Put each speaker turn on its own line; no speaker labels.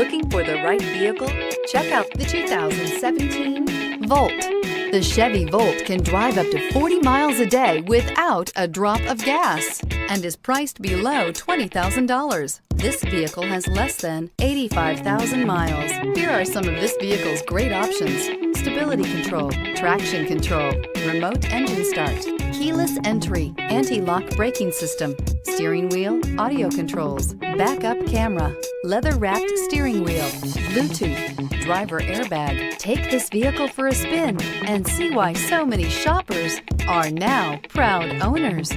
Looking for the right vehicle? Check out the 2017 Volt. The Chevy Volt can drive up to 40 miles a day without a drop of gas and is priced below $20,000. This vehicle has less than 85,000 miles. Here are some of this vehicle's great options: stability control, traction control, remote engine start, keyless entry, anti-lock braking system, steering wheel audio controls, backup camera, leather-wrapped steering wheel, Bluetooth, driver airbag. Take this vehicle for a spin and see why so many shoppers are now proud owners.